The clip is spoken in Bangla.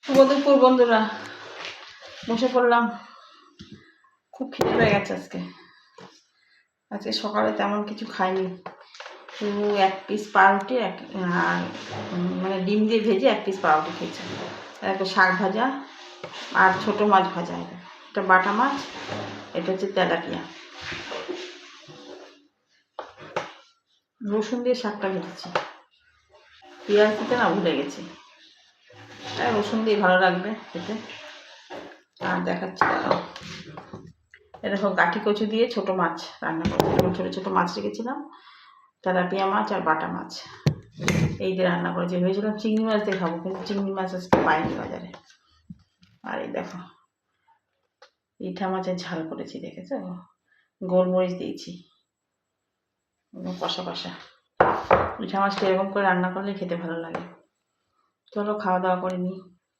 বন্ধুপুর বন্ধুরা, বসে পড়লাম। খুব খিদে পেয়ে গেছে আজকে। আজকে সকালে তেমন কিছু খাইনি, শুধু এক পিস পাউরুটি আর মানে ডিম দিয়ে ভেজে এক পিস পাউরুটি খেয়েছি, একটা শাক ভাজা আর ছোটো মাছ ভাজা। এটা বাটা মাছ, এটা হচ্ছে তেলাপিয়া। রসুন দিয়ে শাকটা ভেজেছি, পেঁয়াজ দিতে না ভুলে গেছি। রসুন দিয়ে ভালো লাগবে খেতে। আর দেখাচ্ছি, এরকম কাঠি কচু দিয়ে ছোটো মাছ রান্না করেছি। এরকম ছোটো ছোটো মাছ রেখেছিলাম, তেলাপিয়া মাছ আর বাটা মাছ, এই দিয়ে রান্না করেছি। ভেবেছিলাম চিংড়ি মাছ দিয়ে খাবো, কিন্তু চিংড়ি মাছ আজকে পাইনি বাজারে। আর এই দেখো, ইঠা মাছের ঝাল করেছি, দেখেছো? গোলমরিচ দিয়েছি, কষা কষা। ইঠা মাছটা এরকম করে রান্না করলে খেতে ভালো লাগে। চলো খাওয়া দাওয়া করে নিই।